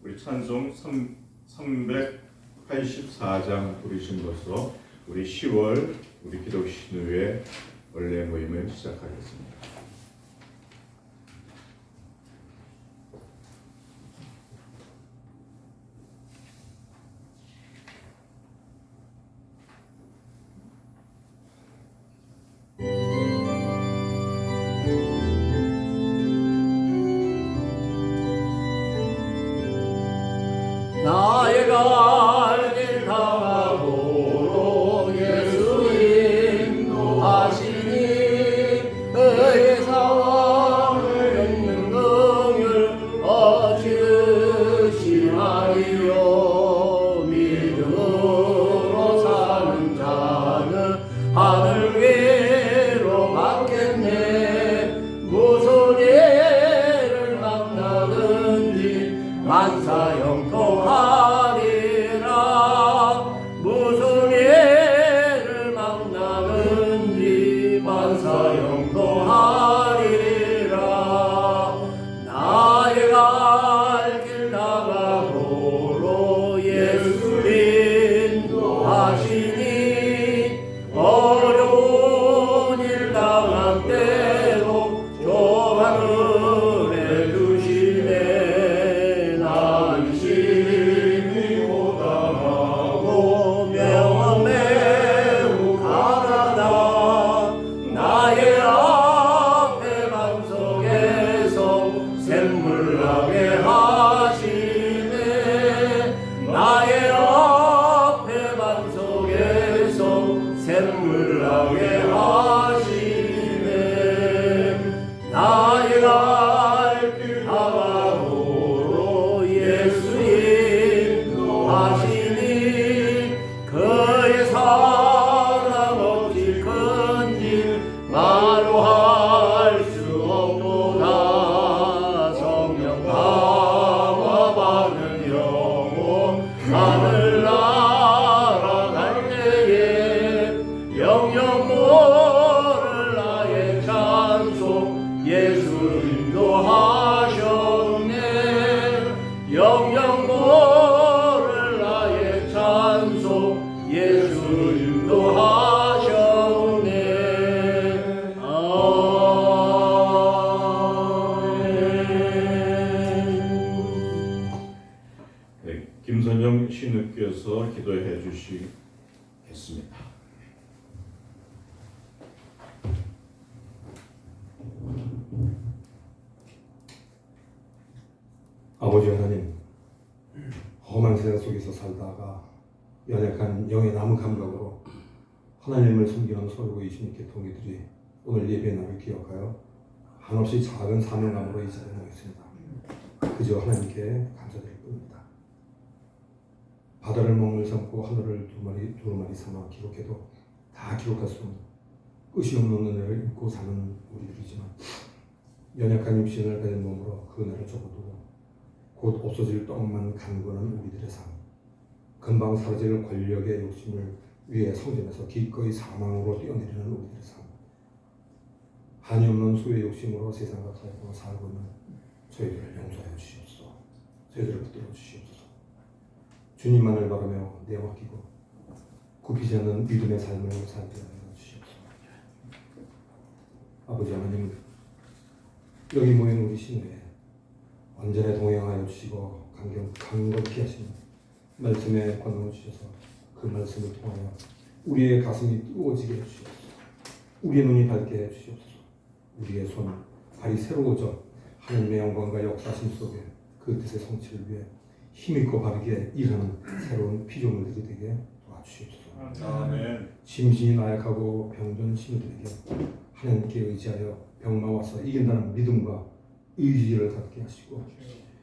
우리 찬송 384장 부르심으로써 우리 10월 우리 기독 신우회 원래 모임을 시작하겠습니다. 나의 갈 길 가도록 예수 인도하시니 그의 상황을 겪는 긍휼 얻으시나이요. 믿음으로 사는 자는 하늘 위로 받겠네. 무슨 일을 만나든지 만사 형통하리라. 무슨 일을 만나든지 만사 형통하리라. 나의 갈 길 나가도록 예수 인도하시니 어려운 일 당할 때도 좁은 은혜 주시네. 난 심히 고단하고 명은 매우 가난하. 나의 앞에 반석에서 샘물 나게 하시네. 나의 앞에 반석에서 샘물 나게 하시네. 나의 갈 길 나가도록 예수 인도하시니 그의 사랑 어찌 큰지 말로 할 수 없도다. 성령 감화받은 영혼 하늘나라 갈 때에 영영 모를 나의 찬송 예수 인도하셨네. 영영 모를 나의 찬송 예수 인도하셨네. 아멘. 네, 김선영 신우께서 기도해 주시겠습니다. 아버지 하나님, 험한 세상 속에서 살다가 연약한 영의 남은 감각으로 하나님을 섬기는 서로 이십니께 동기들이 오늘 예배 날을 기억하여 한없이 작은 사명감으로 이 자리에 모였습니다. 그저 하나님께 감사드릴 뿐입니다. 바다를 먹물 삼고 하늘을 두루마리 삼아 기록해도 다 기록할 수 없는 끝이 없는 은혜를 입고 사는 우리들이지만 연약한 육신을 가진 몸으로 그 은혜를 적어두고 곧 없어질 떡만 간구하는 우리들의 삶, 금방 사라질 권력의 욕심을 위해 성전에서 기꺼이 사망으로 뛰어내리는 우리들의 삶, 한이 없는 수의 욕심으로 세상과 살고 있는 저희들을 용서하여 주시옵소서. 저희들을 붙들어 주시옵소서. 주님만을 바라며 내맡기고 굽히지 않는 믿음의 삶을 살게 하여 주시옵소서. 아버지 하나님, 여기 모인 우리 신우에 언제나 동행하여 주시고 강건케 하시는 말씀에 권능을 주셔서 그 말씀을 통하여 우리의 가슴이 뜨거워지게 해주시옵소서. 우리의 눈이 밝게 해주시옵소서. 우리의 손, 발이 새로워져 하나님의 영광과 역사심 속에 그 뜻의 성취를 위해 힘있고 바르게 일하는 새로운 피조물들이 되게 도와주시옵소서. 아멘. 심신이 나약하고 병든 신우들에게 하나님께 의지하여 병나와서 이긴다는 믿음과 의지를 갖게 하시고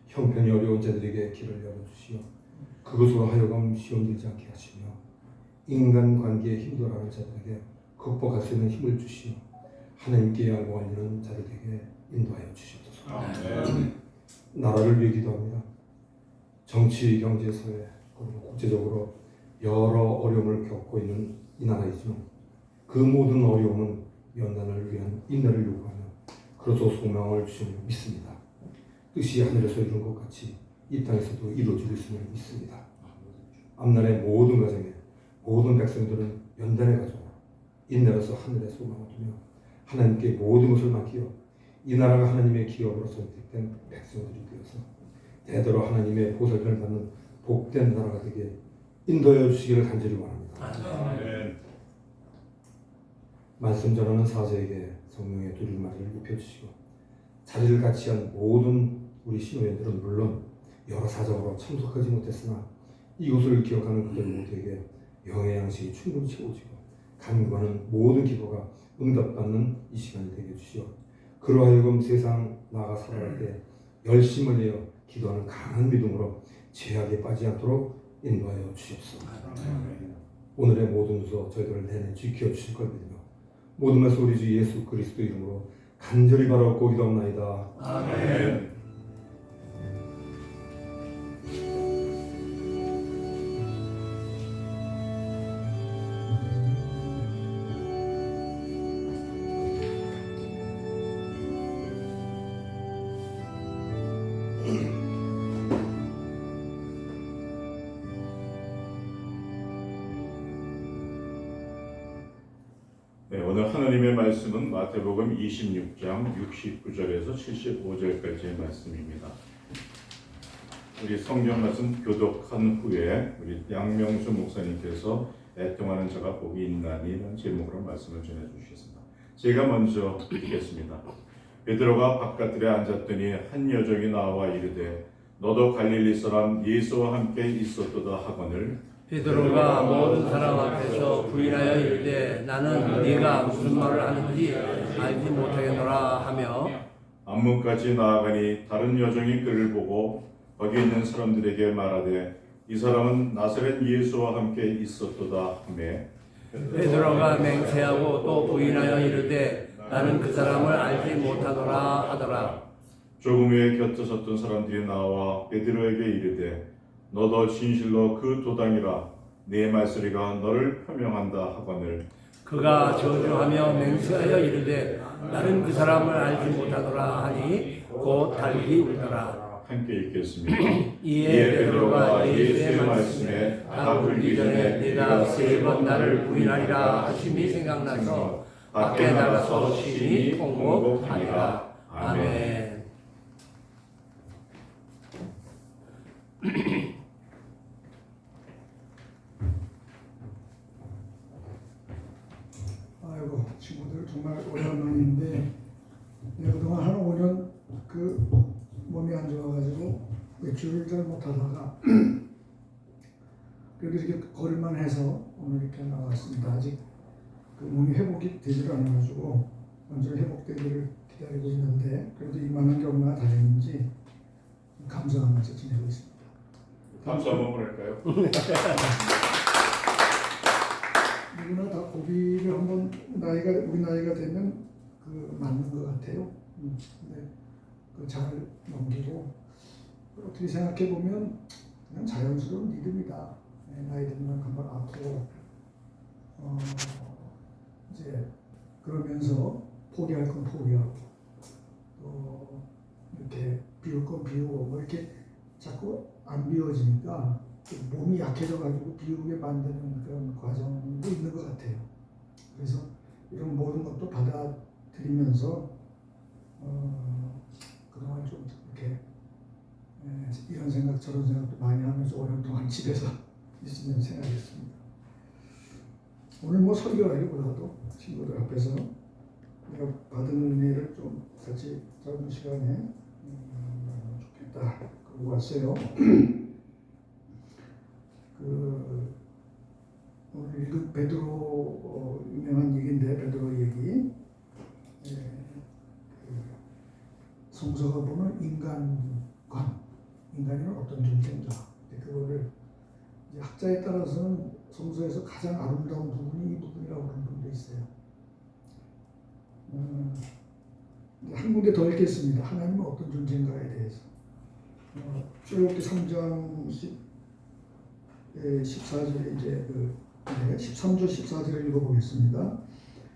형편이 어려운 자들에게 길을 열어주시어 그것으로 하여금 시험 들지 않게 하시며 인간관계에 힘들어하는 자들에게 극복할 수 있는 힘을 주시어 하나님께 양보하는 자들에게 인도하여 주시옵소서. 아멘. 나라를 위해 기도합니다. 정치, 경제, 사회 그리고 국제적으로 여러 어려움을 겪고 있는 이 나라이지만 그 모든 어려움은 연단을 위한 인내를 요구하며 그로서 소망을 주시며 믿습니다. 뜻이 하늘에서 이룬 것 같이 이 땅에서도 이루어지고 있음을 믿습니다. 앞날의 모든 가정에 모든 백성들은 연단의 가족, 인내로서 하늘에 소망을 두며 하나님께 모든 것을 맡기어 이 나라가 하나님의 기업으로 선택된 백성들이 되어서 대대로 하나님의 보살편을 받는 복된 나라가 되게 인도해 주시기를 간절히 원합니다. 말씀 전하는 사제에게 성령의 두루마리를 입혀주시고 자리를 같이 한 모든 우리 신호연들은 물론 여러 사정으로 참석하지 못했으나 이곳을 기억하는 그들 모두에게 영의 양식이 충분히 채워지고 간구하는 모든 기도가 응답받는 이 시간이 되게 해주시오. 그로 하여금 세상 나아가 살아갈 때 열심을 내어 기도하는 강한 믿음으로 죄악에 빠지지 않도록 인도하여 주시옵소서. 오늘의 모든 소 저희들을 내내 지켜주실 걸 믿으며 모든 말씀 우리 주 예수 그리스도 이름으로 간절히 바라옵고 기도합나이다. 아멘. 네, 오늘 하나님의 말씀은 마태복음 26장 69절에서 75절까지의 말씀입니다. 우리 성경 말씀 교독한 후에 우리 양명수 목사님께서 애통하는 자가 복이 있나니라는 제목으로 말씀을 전해주시겠습니다. 제가 먼저 읽겠습니다. 베드로가 바깥들에 앉았더니 한 여종이 나와 이르되 너도 갈릴리 사람 예수와 함께 있었도다 하거늘 베드로가 모든 사람 앞에서 부인하여 이르되 나는 네가 무슨 말을 하는지 알지 못하겠노라 하며 앞문까지 나아가니 다른 여종이 그를 보고 거기 있는 사람들에게 말하되 이 사람은 나사렛 예수와 함께 있었도다 하매 베드로가 맹세하고 또 부인하여 이르되 나는 그 사람을 알지 못하노라 하더라. 조금 후에 곁에 섰던 사람들이 나와 베드로에게 이르되 너도 진실로 그 도당이라 네 말소리가 너를 표명한다 하거늘 그가 저주하며 맹세하여 이르되 나는 그 사람을 알지 못하노라 하니 곧 달기 울더라. 함께 읽겠습니다. 이에 베드로가 예수의 말씀에 답을 기 전에 네가 세 번 나를 부인하리라 하심이 생각나서 밖에 나가서 심히 통곡하니라. 아멘. 아이고 친구들 정말 오랜만인데 내가 그동안 한 5년 그 몸이 안 좋아가지고 외출을 잘 못하다가 그래도 이렇게 걸을만 해서 오늘 이렇게 나왔습니다. 아직 그 몸이 회복이 되질 않아가지고 먼저 회복되기를 기다리고 있는데 그래도 이만한 게 얼마나 다행인지 감사하면서 지내고 있습니다. 박수 한번 보낼까요? 누구나 다 고비를 한번 우리 나이가 되면 그 맞는 것 같아요. 근데 그 잘 넘기고 어떻게 생각해 보면 그냥 자연스러운 리듬이다. 나이 들면 한번 아프고 이제 그러면서 포기할 건 포기하고 또 이렇게 비울 건 비우고 뭐 이렇게 자꾸 안 비워지니까 몸이 약해져가지고 비우게 만드는 그런 과정도 있는 것 같아요. 그래서 이런 모든 것도 받아들이면서 그동안 좀 이렇게 이런 생각 저런 생각도 많이 하면서 오랜 동안 집에서 있으면 생각했습니다. 오늘 뭐 설교하기보다도 친구들 앞에서 내가 받은 은혜를 좀 같이 짧은 시간에 나누면 좋겠다. 그러고 왔어요. 오늘 읽은 베드로 유명한 얘기인데 베드로 얘기. 성서가 보는 인간관, 인간이란 어떤 존재인가. 그거를 이제 학자에 따라서는 성서에서 가장 아름다운 부분이 이 부분이라고 하는 분도 있어요. 한 군데 더 읽겠습니다. 하나님은 어떤 존재인가에 대해서. 출애굽기 3장 14절에 이제 13절 14절을 읽어보겠습니다.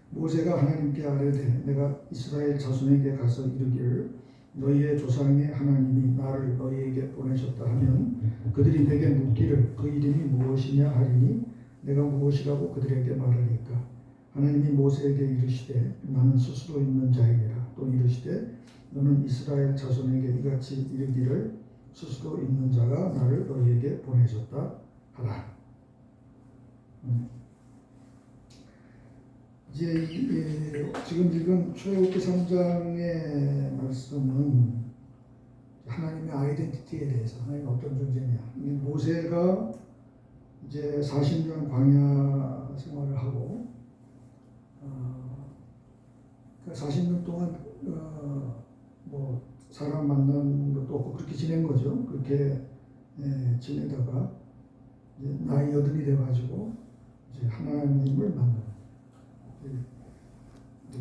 모세가 하나님께 아뢰되 내가 이스라엘 자손에게 가서 이르기를 너희의 조상의 하나님이 나를 너희에게 보내셨다 하면 그들이 내게 묻기를 그 이름이 무엇이냐 하리니 내가 무엇이라고 그들에게 말하리까. 하나님이 모세에게 이르시되 나는 스스로 있는 자이니라. 또 이르시되 너는 이스라엘 자손에게 이같이 이르기를 스스로 있는 자가 나를 너희에게 보내셨다 하라. 이제 지금 읽은 출애굽기 3장의 말씀은 하나님의 아이덴티티에 대해서, 하나님이 어떤 존재냐. 모세가 이제 40년 광야 생활을 하고 그 40년 동안 뭐 사람 만난 것도 없고 그렇게 지낸 거죠. 그렇게 지내다가 이제 나이 80이 돼가지고 이제 하나님을 만나는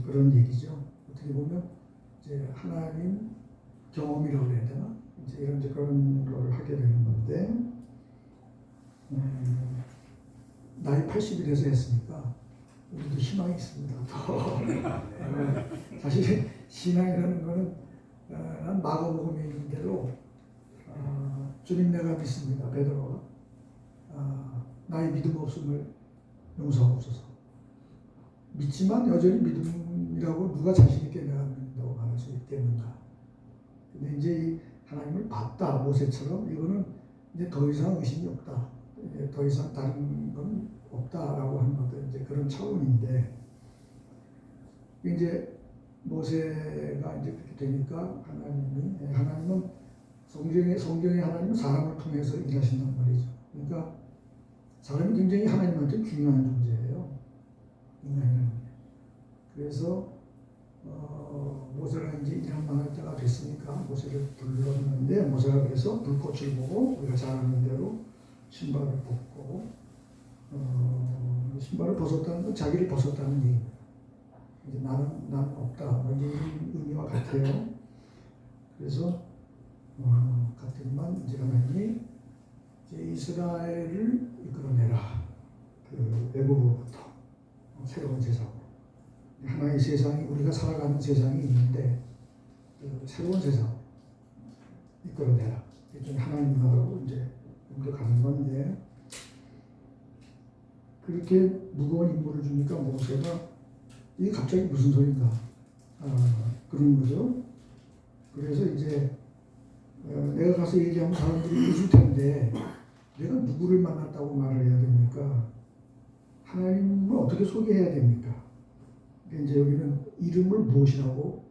그런 얘기죠. 어떻게 보면 이제 하나님 경험이라고 해야 되나? 이제 이런 그런 걸 하게 되는 건데 나이 80이 돼서 했으니까 우리도 희망이 있습니다. 사실 신앙이라는 거는 난 마가복음에 있는 대로 주님 내가 믿습니다. 베드로가 나의 믿음 없음을 용서하옵소서. 믿지만 여전히 믿음이라고 누가 자신 있게 내가 믿는다고 말할 수 있겠는가? 근데 이제 이 하나님을 봤다 모세처럼 이거는 이제 더 이상 의심이 없다. 이제 더 이상 다른 건 없다라고 하는 것도 이제 그런 차원인데 이제 모세가 이제 그렇게 되니까 하나님은 성경의 하나님은 사람을 통해서 일하신단 말이죠. 그러니까 사람이 굉장히 하나님한테 중요한 존재예요. 인간이라는 게. 그래서 모세가 이제 일할 만할 때가 됐으니까 모세를 불렀는데 모세가 그래서 불꽃을 보고 우리가 잘 아는 대로 신발을 벗고 신발을 벗었다는 건 자기를 벗었다는 얘기입니다. 이제 나는 없다. 이제 이런 의미와 같아요. 그래서 같지만 이제 하나님이 이제 이스라엘을 이끌어내라. 그 애굽으로부터 새로운 세상으로. 하나의 세상이 우리가 살아가는 세상이 있는데 그 새로운 세상 이끌어내라. 일종의 하나님 나라로 이제 옮겨가는 건데 그렇게 무거운 임무를 주니까 모세가 이게 갑자기 무슨 소린가 그런 거죠. 그래서 이제 내가 가서 얘기하면 사람들이 웃을 텐데 내가 누구를 만났다고 말을 해야 됩니까? 하나님을 어떻게 소개해야 됩니까? 이제 여기는 이름을 무엇이라고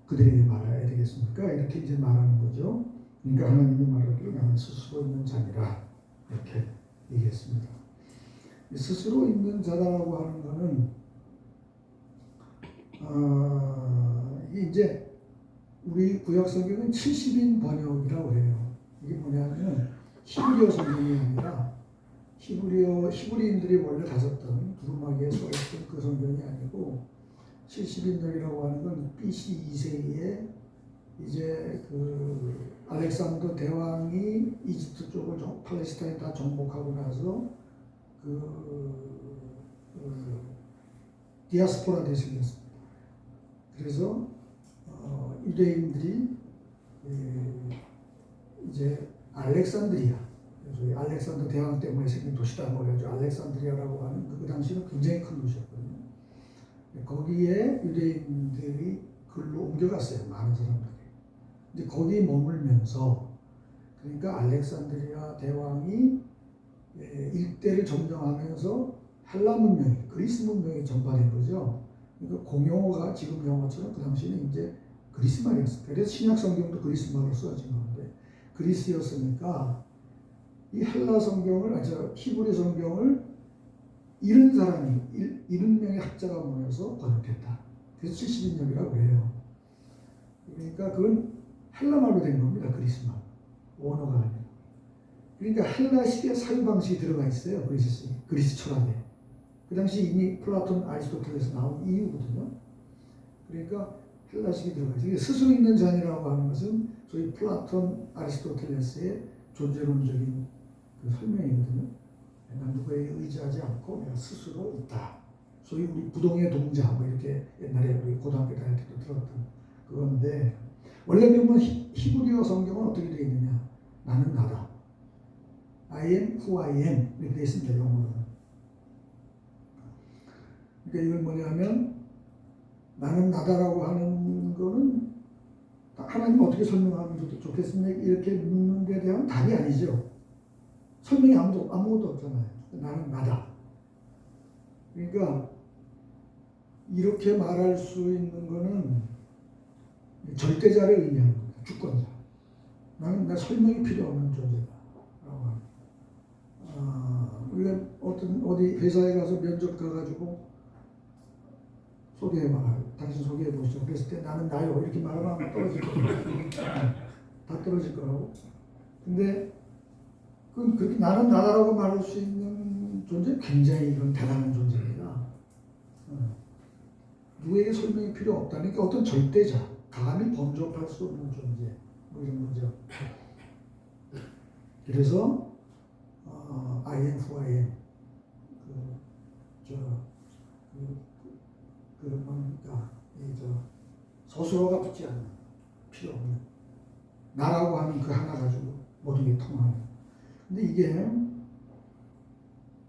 그들에게 말해야 되겠습니까? 이렇게 이제 말하는 거죠. 그러니까 하나님이 말하기를 나는 스스로 있는 자니라 이렇게 얘기했습니다. 스스로 있는 자라고 하는 거는 이게 이제 우리 구약 성경은 70인 번역이라고 해요. 이게 뭐냐면 히브리어 성경이 아니라 히브리인들이 원래 가졌던 두루마기에 써있던 그 성경이 아니고 70인역이라고 하는 건 BC 2세기에 이제 그 알렉산더 대왕이 이집트 쪽을 팔레스타인 다 정복하고 나서 디아스포라들이 생겼습니다. 그래서 유대인들이 이제 알렉산드리아, 소위 알렉산더 대왕 때문에 생긴 도시라고 해가지고 알렉산드리아라고 하는 그 당시는 굉장히 큰 도시였거든요. 거기에 유대인들이 글로 옮겨갔어요. 많은 사람들이. 이제 거기에 머물면서 그러니까 알렉산드리아 대왕이 일대를 점령하면서 헬라 문명이 그리스 문명이 전파된 거죠. 그러니까 공용어가 지금 영어처럼 그 당시에는 이제 그리스 말이었어요. 그래서 신약 성경도 그리스 말로 써진 건데 그리스였으니까 이 헬라 성경을 히브리 성경을 70사람이 70명의 학자가 모여서 번역했다. 그래서 70인역이라고 해요. 그러니까 그건 헬라 말로 된 겁니다. 그리스 말. 원어가 아니라. 그러니까 헬라식의 사유 방식이 들어가 있어요. 그리스 철학에. 그 당시 이미 플라톤, 아리스토텔레스 나온 이유거든요. 그러니까 헬라식이 들어가 있어요. 스스로 있는 자니라고 하는 것은 소위 플라톤, 아리스토텔레스의 존재론적인 그 설명이거든요. 난 누구에게 의지하지 않고 내가 스스로 있다. 소위 우리 부동의 동자 뭐 이렇게 옛날에 우리 고등학교 다닐 때도 들었던 그건데 원래 보면 히브리어 성경은 어떻게 되어 있느냐? 나는 나다. I am who I am 이렇게 되어 있습니다. 영어로는. 그러니까 이건 뭐냐면 나는 나다라고 하는 거는 하나님 어떻게 설명하면 좋겠습니까? 이렇게 묻는 데 대한 답이 아니죠. 설명이 아무것도 없잖아요. 나는 나다. 그러니까 이렇게 말할 수 있는 거는 절대자를 의미하는 겁니다. 주권자. 나는 나 설명이 필요 없는 존재다. 우리가 어디 회사에 가서 면접 가가지고 소개해봐라. 당신 소개해보시죠. 그랬을 때 나는 나요. 이렇게 말하면 떨어질 거라고. 다 떨어질 거라고. 근데 그렇게 나는 나다라고 말할 수 있는 존재 굉장히 이건 대단한 존재입니다. 누구에게 설명이 필요 없다니까 어떤 절대자, 감히 범접할 수 없는 존재, 뭐 이런 거죠. 그래서 I am who I am. 뭡니까? 서술어가 붙지 않는, 필요 없는. 나라고 하는 그 하나 가지고 모든 게 통하는. 근데 이게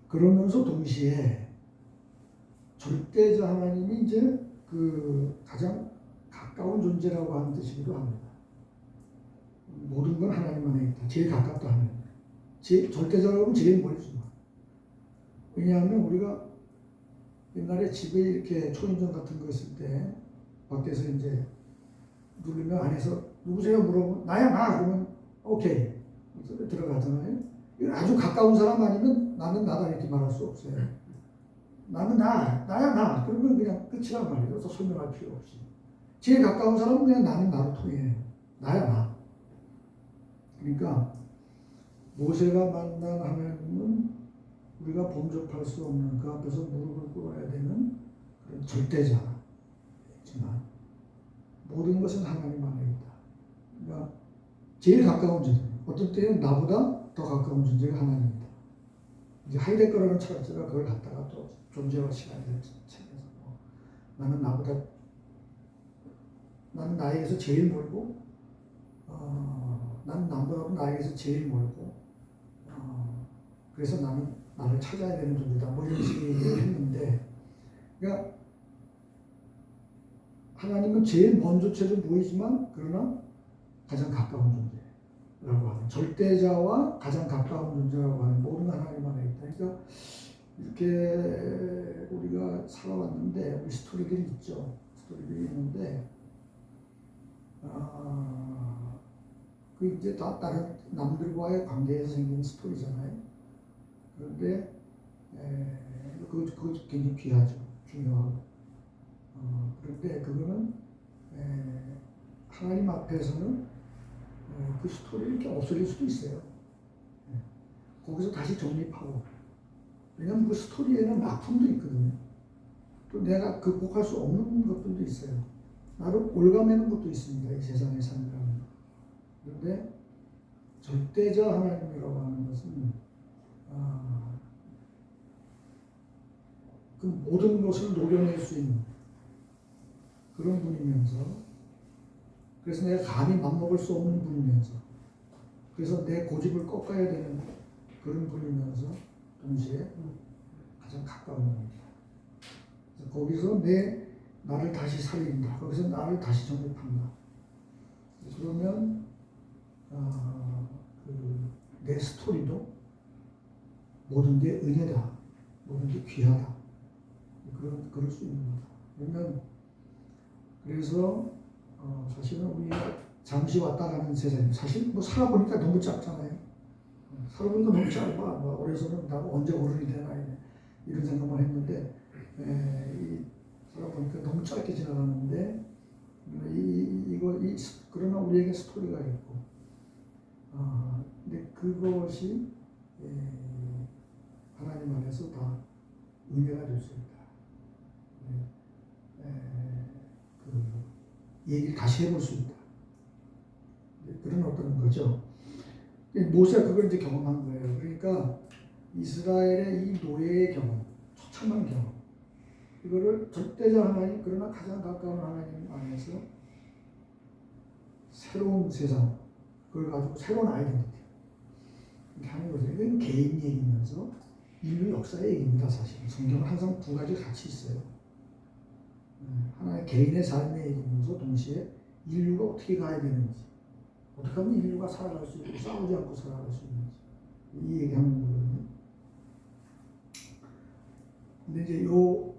그러면서 동시에 절대자 하나님이 이제 그 가장 가까운 존재라고 하는 뜻이기도 합니다. 모든 건 하나님 안에 있다. 제일 가깝다 하나님. 절대자라고 하면 제일 멀지. 왜냐하면 우리가 옛날에 집에 이렇게 초인종 같은 거 있을 때 밖에서 이제 누르면 안에서 누구세요 물어보면 나야 나 그러면 오케이 들어가잖아요. 이건 아주 가까운 사람 아니면 나는 나다 이렇게 말할 수 없어요. 나는 나야 나 그러면 그냥 끝이란 말이에요. 그래서 설명할 필요 없이 제일 가까운 사람은 그냥 나는 나로 통해. 나야 나. 그러니까 모세가 만난 하나님은 우리가 범접할 수 없는 그 앞에서 무릎을 꿇어야 되는 그런 절대자지만 모든 것은 하나님 안에 있다. 그러니까 제일 가까운 존재. 어떤 때는 나보다 더 가까운 존재가 하나님이다. 이제 하이데거라는 철학자가 그걸 갖다가 또 존재와 시간을 책에서 나는 나에게서 제일 멀고 나는 남보다 나에게서 제일 멀고 그래서 나는 나를 찾아야 되는 존재다. 뭐 이런 식의 얘기를 했는데 그러니까 하나님은 제일 먼저 처져 보이지만 그러나 가장 가까운 존재라고 하는 절대자와 가장 가까운 존재라고 하는 모든 하나님 안에 있다. 그러니까 이렇게 우리가 살아왔는데 우리 스토리들이 있죠. 스토리들이 있는데 그 이제 다 다른 남들과의 관계에서 생긴 스토리잖아요. 그런데 그거 굉장히 귀하죠. 중요하고. 그런데 그거는 하나님 앞에서는 그 스토리 이렇게 없어질 수도 있어요. 거기서 다시 정립하고. 왜냐하면 그 스토리에는 아픔도 있거든요. 또 내가 극복할 수 없는 것들도 있어요. 나를 올가매는 것도 있습니다. 이 세상에 사는 사람은. 그런데 절대자 하나님이라고 하는 것은 그 모든 것을 녹여낼 수 있는 그런 분이면서 그래서 내가 감히 맘먹을 수 없는 분이면서 그래서 내 고집을 꺾어야 되는 그런 분이면서 동시에 가장 가까운 분입니다. 그래서 거기서 나를 다시 살린다. 거기서 나를 다시 정립한다. 그러면 내 스토리도 모든 게 은혜다. 모든 게 귀하다. 그럴 수 있는 거다. 그러면 그래서 사실은 우리가 잠시 왔다 가는 세상이 사실 뭐 살아보니까 너무 짧잖아요. 살아보니까 너무 짧아. 뭐 어려서는 나 언제 어른이 되나 이런 생각만 했는데 살아보니까 너무 짧게 지나가는데 그러나 우리에게 스토리가 있고 근데 그것이 하나님 안에서 다 은혜가 될 수 있다. 그 얘기를 다시 해볼 수 있다. 그런 어떤 거죠. 모세가 그걸 이제 경험한 거예요. 그러니까 이스라엘의 이 노예의 경험, 처참한 경험, 이거를 절대자 하나님 그러나 가장 가까운 하나님 안에서 새로운 세상, 그걸 가지고 새로운 아이덴티티 이렇게 하는 거죠. 이건 개인 얘기면서 인류 역사의 얘기입니다. 사실 성경은 항상 두 가지 같이 있어요. 하나의 개인의 삶의 얘기면서 동시에 인류가 어떻게 가야 되는지, 어떻게 하면 인류가 살아갈 수 있고 싸우지 않고 살아갈 수 있는지 이 얘기하는 거거든요. 근데 이제 요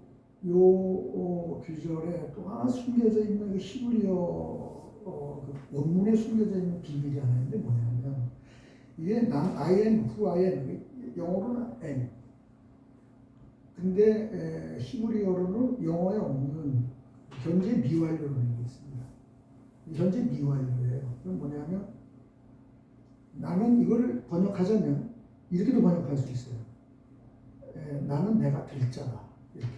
규절에 또 하나 숨겨져 있는 그 히브리어 그 원문에 숨겨져 있는 비밀이 하나 있는데 뭐냐면 이게 난 I am who I am, 영어로는 am. 근데 히브리어로는 영어에 없는 현재 미완료라는 게 있습니다. 현재 미완료예요. 그건 뭐냐면 나는 이거를 번역하자면 이렇게도 번역할 수 있어요. 나는 내가 될 자다. 이렇게.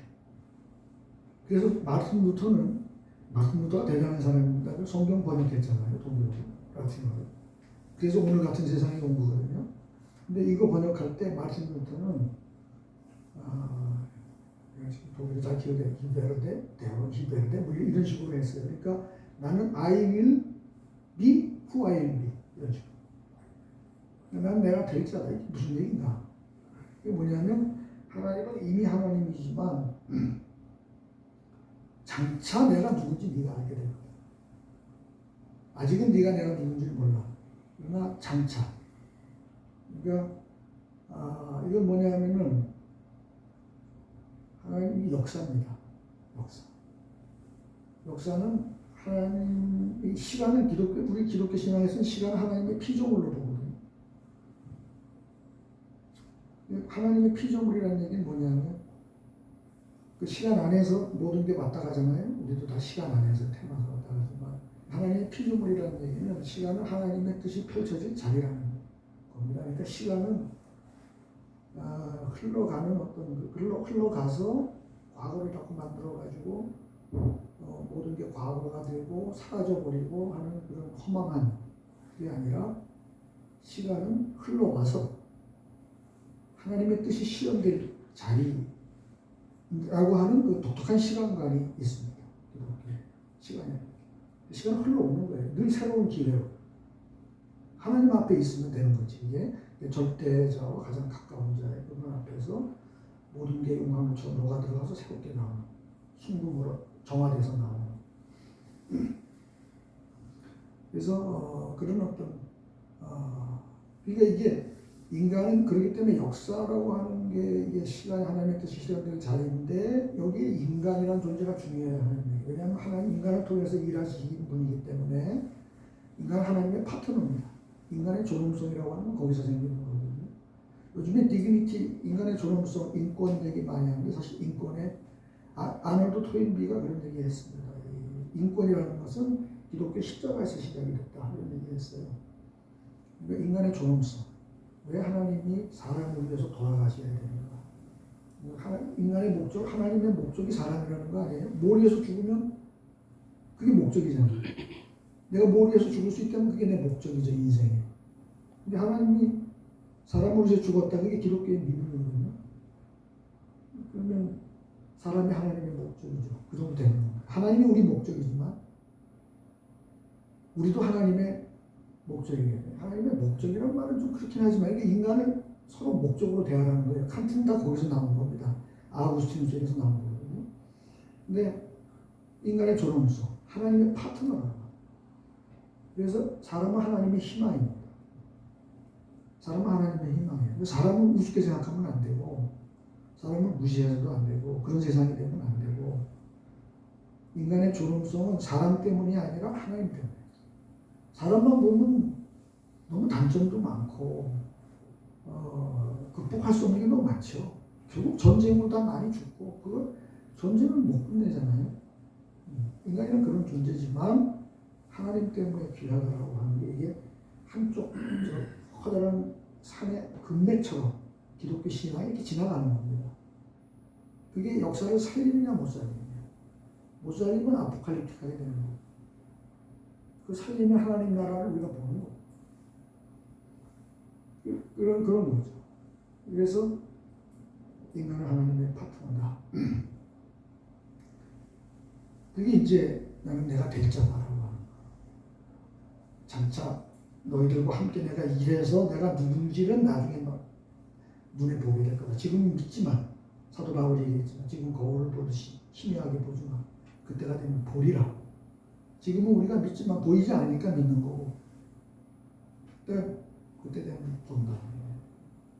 그래서 마르틴 루터가 대단한 사람입니다. 성경 번역했잖아요. 독일어, 라틴어로. 그래서 오늘 같은 세상이 온 거거든요. 근데 이거 번역할 때 마르틴 루터는 독일어 잘 기억해. 히베르데 뭐 이런 식으로 했어요. 그러니까 나는 I will be who I will be 이런 식으로. 난 내가 될 자다. 이게 무슨 얘기인가? 이게 뭐냐면 하나님은 이미 하나님이지만 장차 내가 누군지 네가 알게 될 거야. 아직은 네가 내가 누군지 몰라. 그러나 장차. 그러니까 이건 뭐냐면은 하나님이 역사입니다. 역사는 하나님의 시간을 우리 기독교 신앙에서는 시간을 하나님의 피조물로 보거든요. 하나님의 피조물이라는 얘기는 뭐냐면 그 시간 안에서 모든 게 왔다 가잖아요. 우리도 다 시간 안에서 태어나서 왔다 가지만 하나님의 피조물이라는 얘기는 시간은 하나님의 뜻이 펼쳐진 자리라는 겁니다. 그러니까 시간은 흘러가는 흘러가서 과거를 자꾸 만들어 가지고 모든 게 과거가 되고 사라져 버리고 하는 그런 허망한 게 아니라 시간은 흘러와서 하나님의 뜻이 실현될 자리라고 하는 그 독특한 시간관이 있습니다. 시간은 흘러오는 거예요. 늘 새로운 기회로 하나님 앞에 있으면 되는 거지. 이게 절대자와 가장 가까운 자의 그분 앞에서 모든 게 용광로처럼 녹아 들어가서 새롭게 나오는 순금으로 정화돼서 나오는. 그래서 그런 어떤 그러니까 이게 인간은 그렇기 때문에 역사라고 하는 게 이게 시간이 하나님의 뜻이 실현될 자리인데 여기에 인간이라는 존재가 중요해요. 하나님에게. 왜냐하면 하나님 인간을 통해서 일하시는 분이기 때문에 인간은 하나님의 파트너입니다. 인간의 존엄성이라고 하는 건 거기서 생기는 거거든요. 요즘에 디그니티, 인간의 존엄성, 인권 얘기 많이 하는데 사실 인권에 아놀드 토인비가 그런 얘기 했습니다. 인권이라는 것은 기독교 십자가에서 시작이 됐다. 이런 얘기 했어요. 그러니까 인간의 존엄성. 왜 하나님이 사람을 위해서 돌아가셔야 되는가? 인간의 목적, 하나님의 목적이 사람이라는 거 아니에요? 뭘 위해서 죽으면 그게 목적이잖아요. 내가 뭘 위해서 죽을 수 있다면 그게 내 목적이죠, 인생에. 근데 하나님이 사람을 위해서 죽었다. 그게 기독교의 믿음이거든요. 그러면 사람이 하나님의 목적이죠. 그 정도 되는 겁니다. 하나님이 우리 목적이지만 우리도 하나님의 목적이에요. 하나님의 목적이라는 말은 좀 그렇긴 하지만 이게 인간을 서로 목적으로 대하라는 거예요. 칸트는 다 거기서 나온 겁니다. 아우구스티누스에서 나온 거거든요. 근데 인간의 존엄성, 하나님의 파트너라는 거예요. 그래서 사람은 하나님의 희망입니다. 사람은 하나님의 희망이에요. 사람은 우습게 생각하면 안 되고 사람을 무시해서도 안 되고 그런 세상이 되면 안 되고 인간의 존엄성은 사람 때문이 아니라 하나님 때문에. 사람만 보면 너무 단점도 많고 극복할 수 없는 게 너무 많죠. 결국 전쟁으로 다 많이 죽고 그걸 전쟁을 못 끝내잖아요. 인간이란 그런 존재지만 하나님 때문에 귀하다라고 하는 게 이게 한쪽 커다란 산의 금맥처럼 기독교 신앙이 이렇게 지나가는 겁니다. 그게 역사를 살리느냐 못 살리느냐. 못 살리면 아포칼립틱하게 되는 거고 그 살리면 하나님 나라를 우리가 보는 거예요. 그런 거죠. 그래서 인간은 하나님의 파트너다. 그게 이제 나는 내가 될 자다라고 하는 거예요. 장차 너희들과 함께 내가 일해서 내가 누군지를 나중에 눈에 보게 될 거다. 지금은 믿지만 사도 바울이 얘기했지만 지금 거울을 보듯이 희미하게 보지만 그때가 되면 보리라. 지금은 우리가 믿지만 보이지 않으니까 믿는 거고 그때 되면 본다.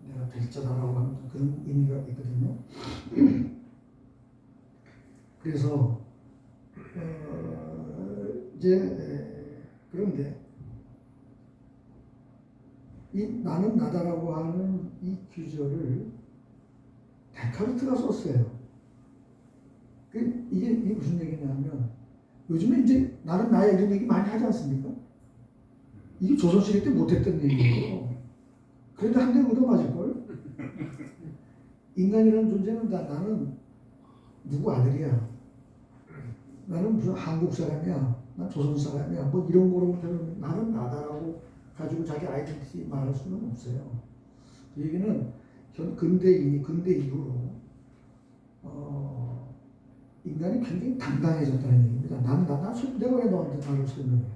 내가 될 자다라고 하는 그런 의미가 있거든요. 그래서 이제 그런데 이 나는 나다라고 하는 이 규절을 데카르트가 썼어요. 이게 무슨 얘기냐면 요즘에 이제 나는 나야 이런 얘기 많이 하지 않습니까? 이게 조선시대 때 못했던 얘기예요. 그런데 한 대 얻어맞을걸? 인간이라는 존재는 나는 누구 아들이야. 나는 무슨 한국 사람이야. 난 조선 사람이야. 뭐 이런 거로 나는 나다라고 가지고 자기 아이덴티티 말할 수는 없어요. 그 얘기는 근대 이후로 인간이 굉장히 당당해졌다는 얘기입니다. 내가 왜 너한테 나를 설명해야 돼?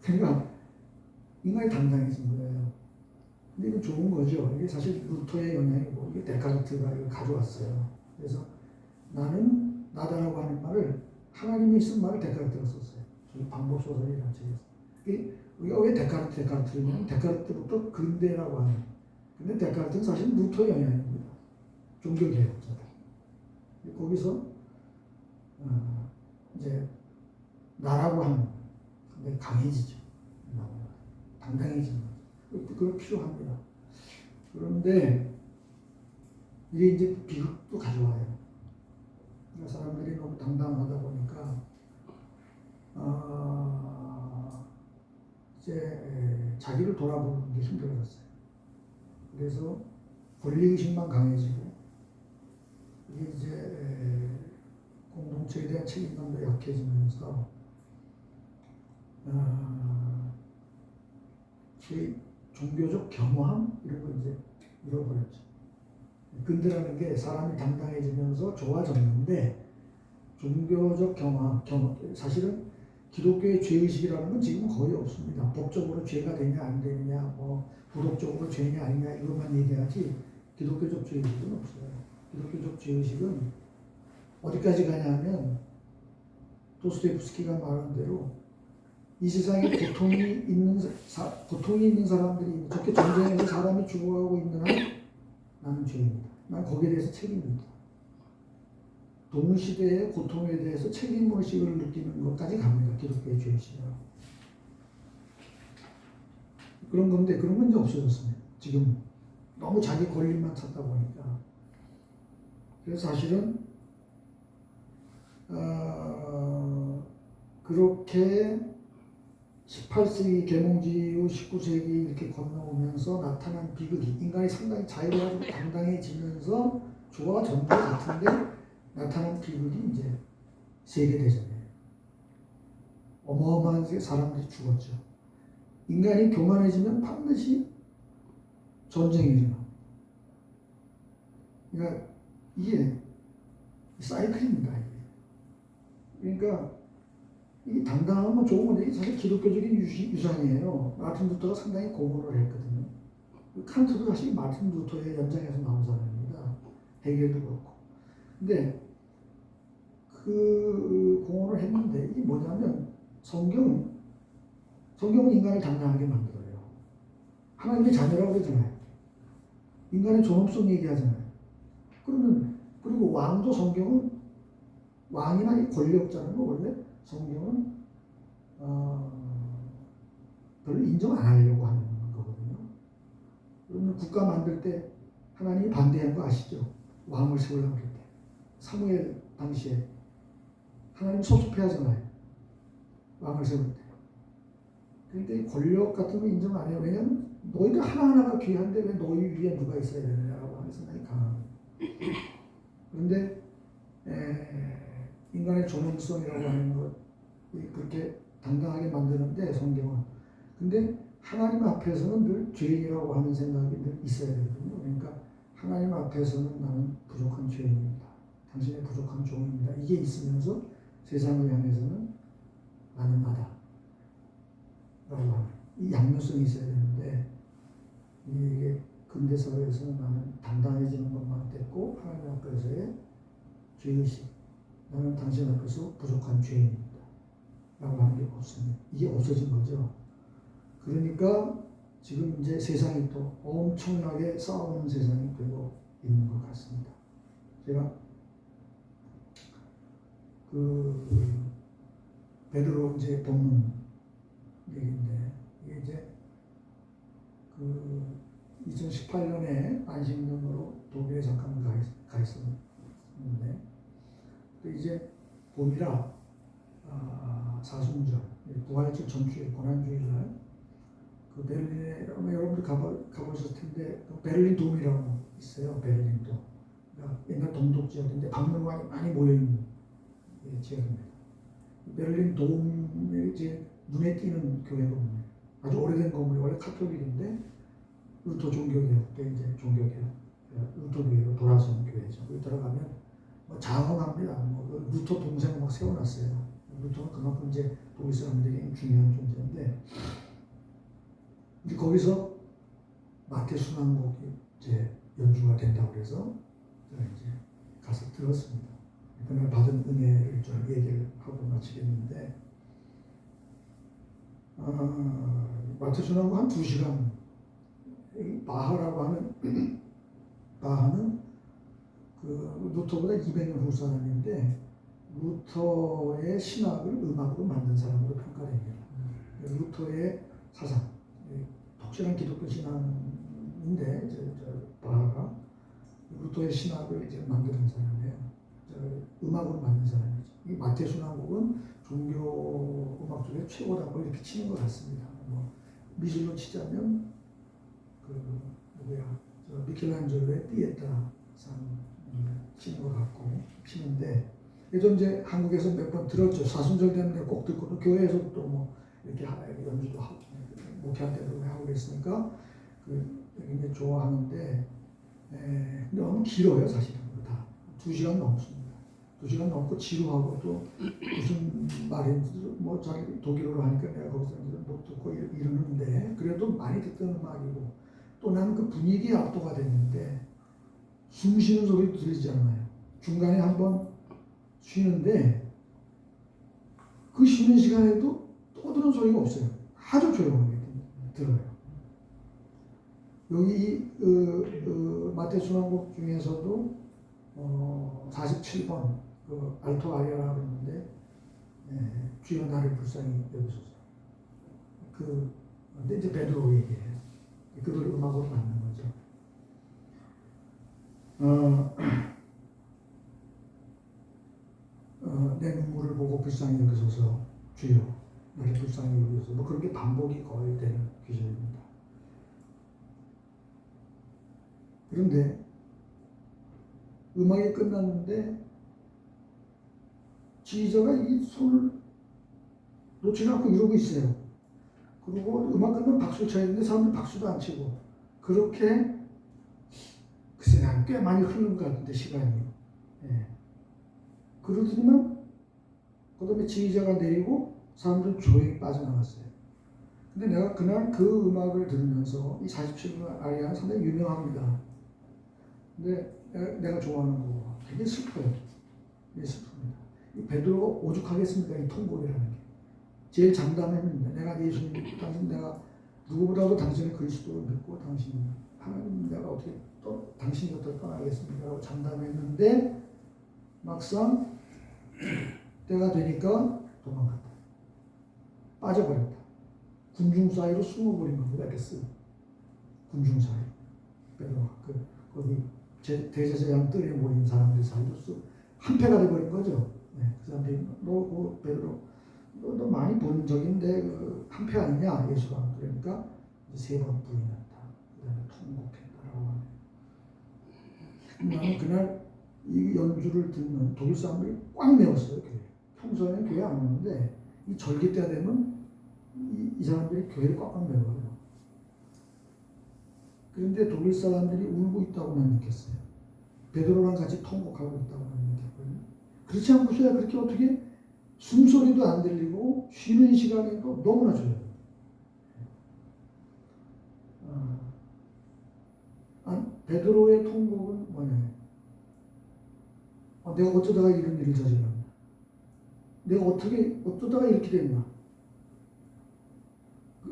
그러니까 인간이 당당해진 거예요. 근데 이거 좋은 거죠. 이게 사실 루터의 영향이고 이게 데카르트가 이걸 가져왔어요. 그래서 나는 나다라고 하는 말을 하나님이 쓴 말을 데카르트가 썼어요. 방법 소설이라는 책에서. 우리가 왜 데카르트를 냐면 데카르트부터 근대라고 하는. 근데 데카르트는 사실 루터의 영향입니다. 종교개혁자다. 거기서 이제 나라고 하는 데 강해지죠. 당당해지는 거죠. 그거 필요합니다. 그런데 이게 이제 비극도 가져와요. 그러니까 사람들이 너무 당당하다 보니까 이제 자기를 돌아보는 게 힘들어졌어요. 그래서 권리의식만 강해지고 이게 이제 공동체에 대한 책임감도 약해지면서 종교적 겸허함 이런 거 이제 잃어버렸죠. 근대라는 게 사람이 당당해지면서 좋아졌는데 종교적 겸허 사실은 기독교의 죄의식이라는 건 지금 거의 없습니다. 법적으로 죄가 되냐 안 되느냐 뭐 부독적으로 죄냐 아니냐 이것만 얘기하지 기독교적 죄의식은 없어요. 기독교적 죄의식은 어디까지 가냐면 도스토옙스키가 말한 대로 이 세상에 고통이 있는 사람들이 저렇게 전쟁에서 사람이 죽어가고 있는 한 나는 죄인이다. 난 거기에 대해서 책임이 있다. 동시대의 고통에 대해서 책임의식을 느끼는 것까지 갑니다. 기독교의 죄의식이라고. 그런 건데 그런 건 이제 없어졌습니다. 지금 너무 자기 권리만 찾다 보니까. 그래서 사실은 그렇게 18세기 계몽지 이후 19세기 이렇게 건너오면서 나타난 비극이 인간이 상당히 자유로워지고 당당해지면서 좋아진 것 같은데 나타난 비극이 이제 세계대전이에요. 어마어마한 사람들이 죽었죠. 인간이 교만해지면 반드시 전쟁이 일어납니다. 그러니까 이게 사이클입니다. 그러니까 이 당당하면 좋은 건데 이게 사실 기독교적인 유산이에요. 마틴 루터가 상당히 공헌을 했거든요. 칸트도 사실 마틴 루터의 연장에서 나온 사람입니다. 헤겔도 그렇고. 근데 그 공헌을 했는데 이게 뭐냐면 성경은 인간을 당당하게 만들어요. 하나님의 자녀라고 그러잖아요. 인간의 존엄성 얘기하잖아요. 그리고 왕도 성경은 왕이나 이 권력자는 거 원래 성경은 별로 인정 안 하려고 하는 거거든요. 그러면 국가 만들 때 하나님이 반대한 거 아시죠? 왕을 세우려고 할 때. 사무엘 당시에 하나님 섭섭해하잖아요. 왕을 세울 때. 그런데 권력 같은 거 인정 안 해요. 왜냐하면 너희들 하나하나가 귀한데 왜 너희 위에 누가 있어야 되느냐라고 하는 생각이 강합니다. 그런데 인간의 존엄성이라고 하는 것 그렇게 당당하게 만드는데 성경은 근데 하나님 앞에서는 늘 죄인이라고 하는 생각이 늘 있어야 되거든요. 그러니까 하나님 앞에서는 나는 부족한 죄인입니다. 당신의 부족한 종입니다. 이게 있으면서 세상을 향해서는 나는 나다. 하는 이 양면성이 있어야 되는데 이게 근대 사회에서는 나는 당당해지는 것만 됐고 하나님 앞에서의 죄의식, 나는 당신 앞에서 부족한 죄인입니다 라고 하는 게 없습니다. 이게 없어진 거죠. 그러니까 지금 이제 세상이 또 엄청나게 싸우는 세상이 되고 있는 것 같습니다. 제가 베드로 이제 본문 얘기인데 이게 이제 2018년에 안식년으로 독일에 잠깐 가 있었는데 또 이제 봄이라 사순절 부활절 전주일 고난주일날 그 베를린에 아마 여러분들 가보셨을 텐데 베를린 돔이라고 있어요. 베를린 돔. 그러니까 옛날 동독 지역인데 박물관이 많이 모여 있는 지역입니다. 베를린 돔이 이제 눈에 띄는 교회 건물, 아주 오래된 건물이 원래 카톨릭인데 루터 종교개혁 때 이제 종교개혁 루터 교회로 돌아선 교회죠. 거기 들어가면 뭐 장엄합니다. 뭐 루터 동상을 막 세워놨어요. 루터는 그만큼 이제 독일 사람들에게 중요한 존재인데. 이제 거기서 마태 순환곡이 이제 연주가 된다고 그래서 제가 이제 가서 들었습니다. 그날 받은 은혜를 좀 얘기를 하고 마치겠는데, 마태 순환곡 한 2시간, 바하라고 하는 바하는 그 루터보다 200년 후 사람인데 루터의 신학을 음악으로 만든 사람으로 평가됩니다. 루터의 사상, 독실한 기독교 신앙인데 바하가 루터의 신학을 이제 만드는 사람이에요. 음악으로 만든 사람이죠. 이 마태 순환곡은 종교 음악 중에 최고라고 이렇게 치는 것 같습니다. 뭐 미술로 치자면 미켈란젤로의 피에타상 치는 것 같고 치는데 예전 이제 한국에서 몇 번 들었죠. 사순절 되면 꼭 듣고 또 교회에서 또 뭐 이렇게 연주도 하고 목회할 때도 하고 그랬으니까 굉장히 좋아하는데 너무 길어요 사실은 다 2시간 넘습니다. 2시간 넘고 지루하고 또 무슨 말인지 뭐 자기 독일어로 하니까 내가 거기서 못 듣고 이러는데 그래도 많이 듣던 음악이고 또 나는 그 분위기에 압도가 됐는데 숨 쉬는 소리도 들리잖아요. 중간에 한번 쉬는데 그 쉬는 시간에도 떠드는 소리가 없어요. 아주 조용하게 들어요. 여기 마태 순환곡 중에서도 47번 알토 아리아라고 그러는데 주여 나를 불쌍히 여기소서. 근데 이제 베드로 얘기해요. 그걸 음악으로 만든 거죠. 내 눈물을 보고 불쌍히 여기소서 주여 나를 불쌍히 여기소서 뭐 그런 게 반복이 거의 되는 구절입니다. 그런데 음악이 끝났는데 지휘자가 이 손을 놓지 않고 이러고 있어요. 그리고 음악 끝나면 박수를 쳐야 되는데 사람들이 박수도 안 치고 그렇게 글쎄 난 꽤 많이 흐른 것 같은데 시간이 그러더니만 그 다음에 지휘자가 내리고 사람들은 조용히 빠져나갔어요. 근데 내가 그날 그 음악을 들으면서 이 47분 아리아는 상당히 유명합니다. 근데 내가 좋아하는 거 되게 슬퍼요. 되게 슬픕니다. 이 베드로가 오죽하겠습니까? 이 통곡이라는 게. 제일 장담합니다. 내가 예수님, 당신 내가 누구보다도 당신의 그리스도를 믿고 당신 하나님 내가 어떻게 또 당신 곁을 떠나겠습니까? 라고 장담했는데 막상 때가 되니까 도망갔다. 빠져버렸다. 군중 사이로 숨어버린 겁니다. 그래서 군중 사이. 베드로가 거기 대제사장 뜰에 모인 사람들 사이로 한패가 돼버린 거죠. 그 사람들이 너 베드로 너 많이 본 적인데 한패 아니냐 예수가. 그러니까 3번 부인한다. 그 다음에 통곡했다라고 하네. 나는 그날 이 연주를 듣는 독일 사람들이 꽉 메웠어요. 교회. 평소에는 교회 안 오는데 이 절기 때가 되면 이 사람들이 교회를 꽉꽉 메워요. 그런데 독일 사람들이 울고 있다고만 느꼈어요. 베드로랑 같이 통곡하고 있다고만 느꼈거든요. 그렇지 않고서야 그렇게 어떻게 숨소리도 안 들리고 쉬는 시간에도 너무나 조용해요. 베드로의 통곡은 뭐냐? 내가 어쩌다가 이런 일을 저질렀나? 내가 어쩌다가 이렇게 됐나?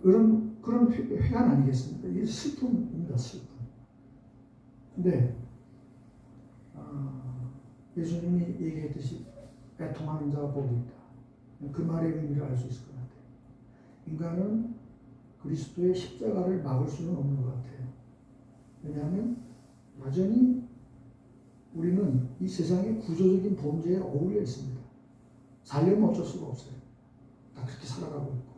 그런 회한 아니겠습니까? 이게 슬픔입니다, 슬픔. 근데 예수님이 얘기했듯이 애통하는 자가 복이 있다. 그 말의 의미를 알 수 있을 것 같아요. 인간은 그리스도의 십자가를 막을 수는 없는 것 같아요. 왜냐하면 여전히 우리는 이 세상의 구조적인 범죄에 어울려 있습니다. 살려면 어쩔 수가 없어요. 다 그렇게 살아가고 있고.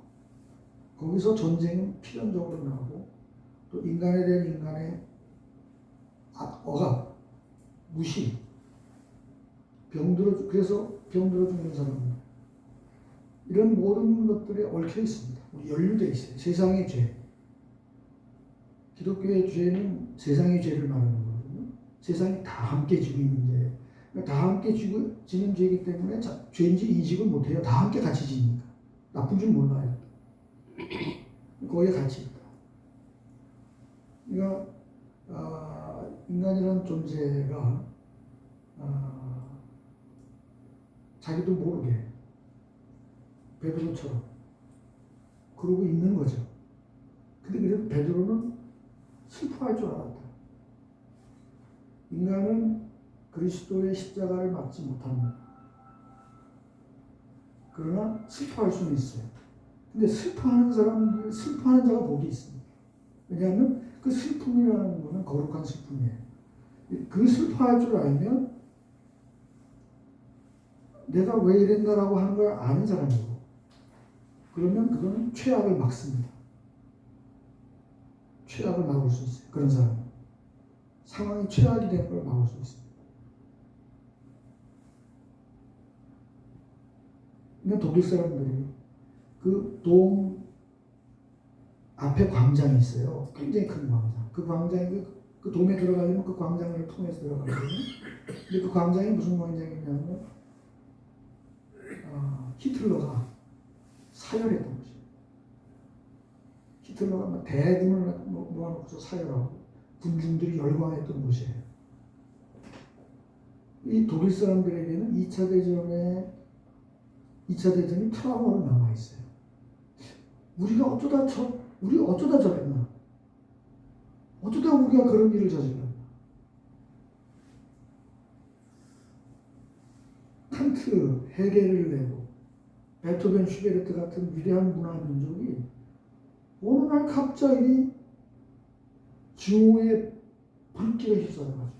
거기서 전쟁은 필연적으로 나오고 또 인간에 대한 인간의 억압, 무시, 그래서 병들어 죽는 사람입니다. 이런 모든 것들에 얽혀 있습니다. 우리 연루되어 있어요. 세상의 죄. 기독교의 죄는 세상의 죄를 말하는 거거든요. 세상이 다 함께 지고 있는 죄. 그러니까 다 함께 지는 죄이기 때문에 죄인지 인식을 못해요. 다 함께 같이 지니까. 나쁜 줄 몰라요. 거기에 같이 있다. 그러니까 인간이라는 존재가 자기도 모르게 베드로처럼 그러고 있는 거죠. 근데 그래도 베드로는 슬퍼할 줄 알았다. 인간은 그리스도의 십자가를 막지 못합니다. 그러나 슬퍼할 수는 있어요. 근데 슬퍼하는 자가 복이 있습니다. 왜냐하면 그 슬픔이라는 것은 거룩한 슬픔이에요. 그 슬퍼할 줄 알면 내가 왜 이랬나라고 하는 걸 아는 사람이고, 그러면 그거는 최악을 막습니다. 최악을 막을 수 있어요. 그런 사람은. 상황이 최악이 되는 걸 막을 수 있습니다. 그러니까 독일 사람들이 그 돔 앞에 광장이 있어요. 굉장히 큰 광장. 그 광장이 그 돔에 들어가려면 그 광장을 통해서 들어가거든요. 근데 그 광장이 무슨 광장이냐면 히틀러가 사열했던 거죠. 히틀러가 막 대군을 모아놓고서 사열하고 군중들이 열광했던 곳이에요. 이 독일 사람들에게는 2차 대전이 트라우마로 남아있어요. 우리가 어쩌다 저랬나? 어쩌다 우리가 그런 일을 저질렀나? 칸트, 헤겔을 내고 베토벤, 슈베르트 같은 위대한 문화 민족이 어느 날 갑자기 증오의 불길에 휩싸여가지고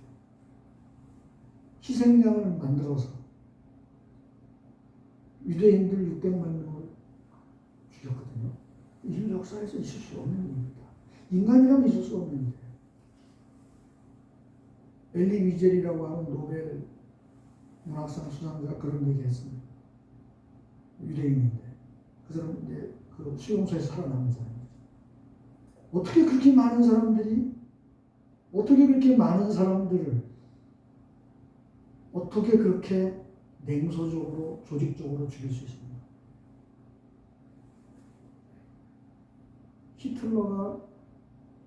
희생양을 만들어서 유대인들 600만 명을 죽였거든요. 인류 역사에서 있을 수 없는 일입니다. 인간이라면 있을 수 없는 일이에요. 엘리 위젤이라고 하는 노벨 문학상 수상자가 그런 얘기 했습니다. 유대인인데 그 사람 이제 그 수용소에서 살아남은 사람이죠. 어떻게 그렇게 많은 사람들을 어떻게 그렇게 냉소적으로 조직적으로 죽일 수 있습니까? 히틀러가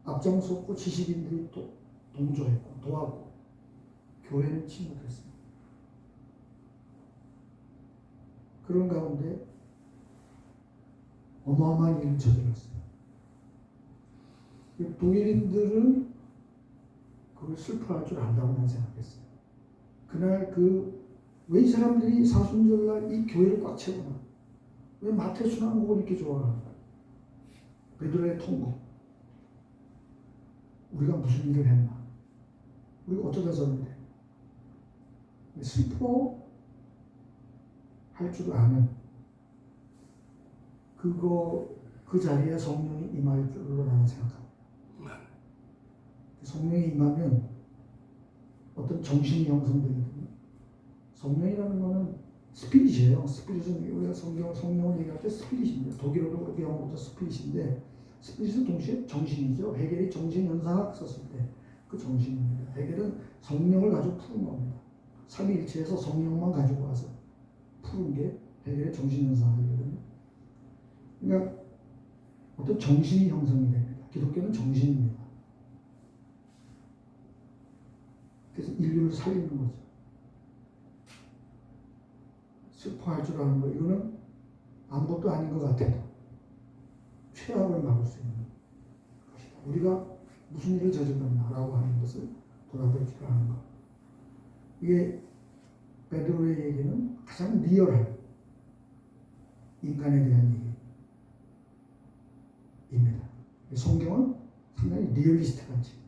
앞장섰고 지식인들이 또 동조했고 도왔고 교회는 침묵했습니다. 그런 가운데 어마어마한 일을 저질렀어요. 독일인들은 그걸 슬퍼할 줄 안다고 난 생각했어요. 그날 왜 이 사람들이 사순절날 이 교회를 꽉 채우나? 왜 마태순환곡을 이렇게 좋아하나? 베드로의 통곡. 우리가 무슨 일을 했나? 우리가 어쩌다 저런데? 슬퍼할 줄 아는 그 자리에 성령이 임할 줄로 나는 생각합니다. 성령이 임하면 어떤 정신이 형성되거든요. 성령이라는 것은 스피릿이에요. 스피릿은 우리가 성령을 얘기할 때 스피릿입니다. 독일어로 그렇게 영어부터 스피릿인데 스피릿은 동시에 정신이죠. 헤겔이 정신현상학 썼을 때 그 정신입니다. 헤겔은 성령을 가지고 푸는 겁니다. 삼위일체에서 성령만 가지고 와서 푸는 게 헤겔의 정신현상학이거든요. 그러니까 어떤 정신이 형성이 됩니다. 기독교는 정신입니다. 리더를 살리는 거죠. 슬퍼할 줄 아는 거, 이거는 아무것도 아닌 것 같아도 최악을 막을 수 있는 것이다. 우리가 무슨 일을 저질렀나라고 하는 것을 돌아볼 줄 아는 것. 이게 베드로의 얘기는 가장 리얼한 인간에 대한 얘기입니다. 성경은 상당히 리얼리스트한 책.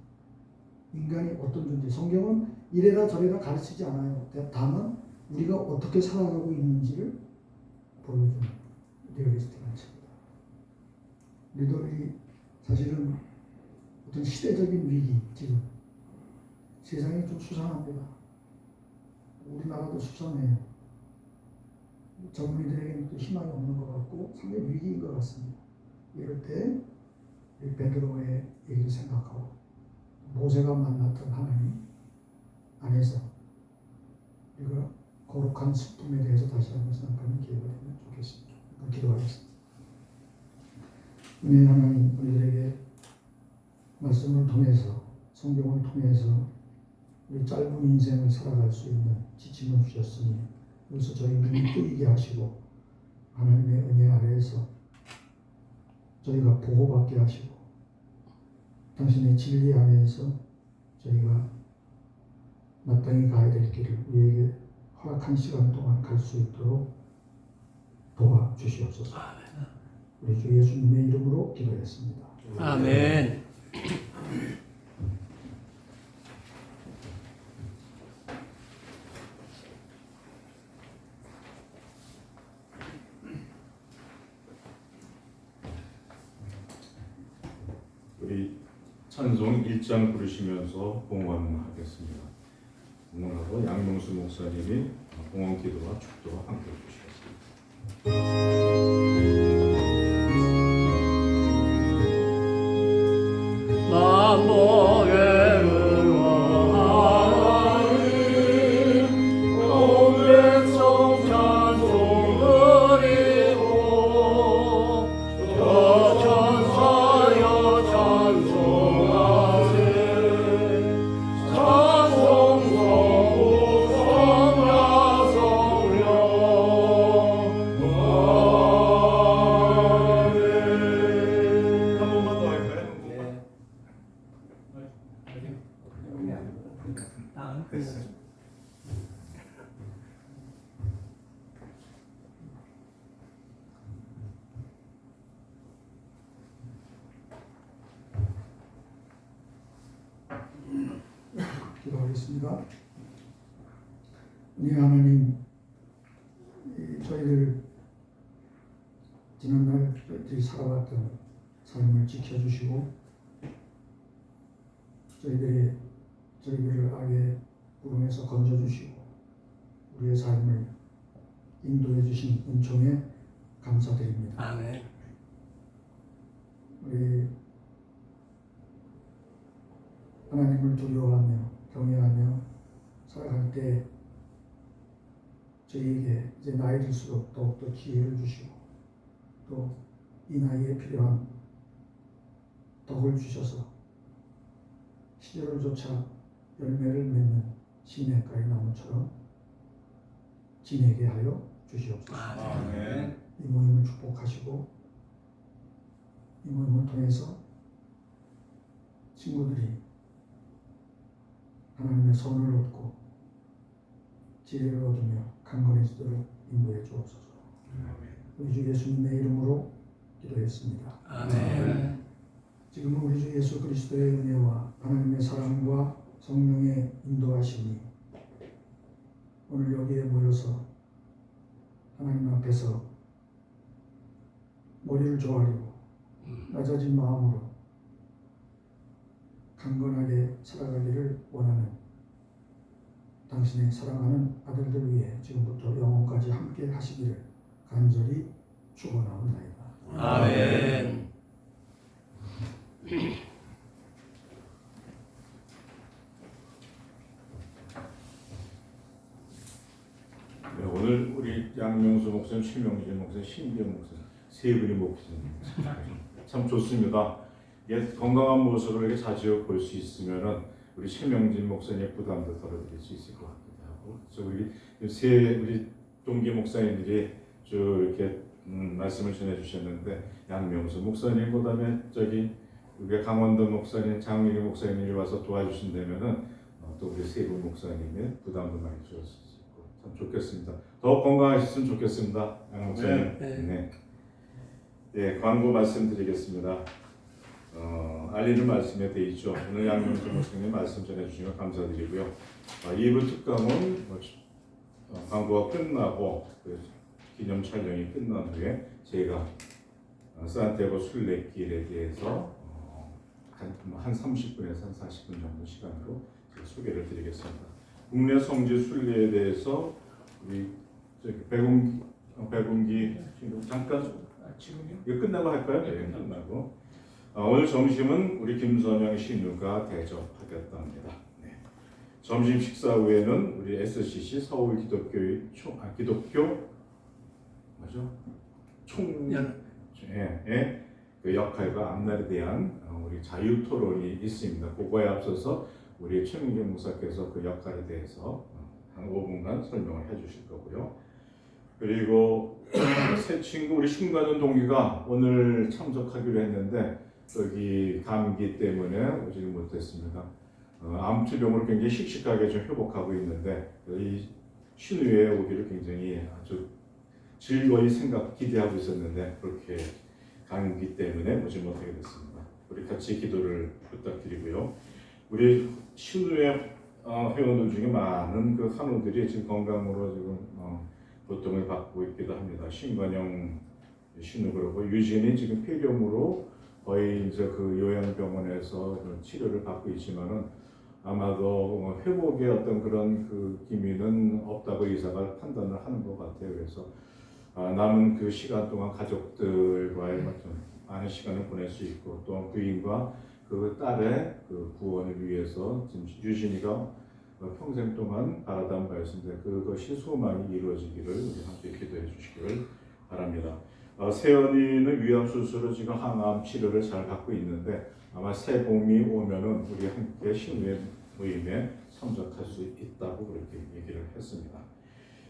인간이 어떤 존재, 성경은 이래라 저래라 가르치지 않아요. 다만 우리가 어떻게 살아가고 있는지를 보여주는 리얼리스트한 책입니다. 리더들이 사실은 어떤 시대적인 위기, 지금 세상이 좀 수상합니다. 우리나라도 수상해요. 젊은이들에게는 또 희망이 없는 것 같고 상당히 위기인 것 같습니다. 이럴 때 베드로의 얘기를 생각하고 모세가 만났던 하나님 안에서 우리가 거룩한 슬픔에 대해서 다시 한번 생각하는 기회가 되면 좋겠습니다. 기도하겠습니다. 은혜의 하나님, 우리들에게 말씀을 통해서, 성경을 통해서 우리 짧은 인생을 살아갈 수 있는 지침을 주셨으니 여기서 저희 눈이 뜨이게 하시고 하나님의 은혜 아래에서 저희가 보호받게 하시고 당신의 진리 안에서 저희가 마땅히 가야 될 길을 우리에게 허락한 시간 동안 갈 수 있도록 도와주시옵소서. 우리 주 예수님의 이름으로 기도했습니다. 아멘. 우리 찬송 1장 부르시면서 봉헌하겠습니다. 봉헌하고 양명수 목사님이 봉헌 기도와 축도와 함께 해주시겠습니다. 만복의 의로하나님 온 백성 찬송 드리고 저 천사여 찬송하세 찬송 성부 성자 성령 아멘. 한 번만 더 할까요? 됐어요. 기도하겠습니다. 네 하나님, 저희들 지난날 저희들이 살아왔던 삶을 지켜주시고 저희들을 악의 구름에서 건져주시고 우리의 삶을 인도해 주신 은총에 감사드립니다. 아멘. 우리 하나님을 두려워하며 경외하며 살아갈 때 저희에게 이제 나이 들수록 더욱더 기회를 주시고 또 이 나이에 필요한 덕을 주셔서 시절을조차 열매를 맺는 시냇가의 나무처럼 지내게 하여 주시옵소서. 아멘. 이 모임을 축복하시고 이 모임을 통해서 친구들이 하나님의 선을 얻고 지혜를 얻으며 강건해지도록 인도해 주옵소서. 우리 주 예수님의 이름으로 기도했습니다. 아멘. 지금은 우리 주 예수 그리스도의 은혜와 하나님의 사랑과 성령의 인도하심이 오늘 여기에 모여서 하나님 앞에서 머리를 조아리고 낮아진 마음으로 강건하게 살아가기를 원하는 당신의 사랑하는 아들들 위해 지금부터 영원까지 함께 하시기를 간절히 축원하옵나이다. 아멘. 네, 오늘 우리 양명수 목사님, 최명진 목사님, 신기현 목사님 세 분이 목사님 참 좋습니다. 예, 건강한 모습을 이렇게 자주 볼 수 있으면은 우리 최명진 목사님의 부담도 덜어드릴 수 있을 것 같기도 하고, 그래서 우리 동기 목사님들이 쭉 이렇게 말씀을 전해주셨는데, 양명수 목사님, 그다음에 우리 강원도 목사님, 장민희 목사님이 와서 도와주신다면은 또 우리 세부 목사님의 부담도 많이 줄였을 수 있고 참 좋겠습니다. 더 건강하셨으면 좋겠습니다, 양 목사님. 네. 네, 광고 말씀드리겠습니다. 알리는 말씀에 돼 있죠. 오늘 양명수 목사님 말씀 전해주시면 감사드리고요. 2부 특강은 광고가 끝나고 기념 촬영이 끝난 후에 제가 산티아고 순례길에 대해서 한 30분에서 한 40분 정도 시간으로 소개를 드리겠습니다. 국내 성지 순례에 대해서 우리 백운기 잠깐 이거 끝나고 할까요? 네, 끝나고 오늘 점심은 우리 김선영 신우가 대접하겠답니다. 네. 점심 식사 후에는 우리 SCC 서울 기독교 총연의 그 역할과 앞날에 대한 우리 자유 토론이 있습니다. 그거에 앞서서 우리 최민경 목사께서 그 역할에 대해서 한 5분간 설명을 해주실 거고요. 그리고 새 친구 우리 신관원 동기가 오늘 참석하기로 했는데 여기 감기 때문에 오지 못했습니다. 암 치료로 굉장히 씩씩하게 좀 회복하고 있는데 이 신우에 오기를 굉장히 아주 즐거이 기대하고 있었는데 그렇게 감기 때문에 오지 못하게 됐습니다. 우리 같이 기도를 부탁드리고요. 우리 신우회 회원들 중에 많은 그 한우들이 지금 건강으로 지금 고통을 받고 있기도 합니다. 신관영 신우 그러고 유진이 지금 폐렴으로 거의 이제 그 요양병원에서 치료를 받고 있지만은 아마도 회복의 어떤 그런 그 기미는 없다고 의사가 판단을 하는 것 같아요. 그래서 남은 그 시간 동안 가족들과의 많은 시간을 보낼 수 있고 또 부인과 그 딸의 그 구원을 위해서 지금 유진이가 평생 동안 바라던 바였는데 그것이 소망이 이루어지기를 우리 함께 기도해 주시기를 바랍니다. 세연이는 위암 수술로 지금 항암 치료를 잘 받고 있는데 아마 새 봄이 오면은 우리 함께 신우회 모임에 참석할 수 있다고 그렇게 얘기를 했습니다.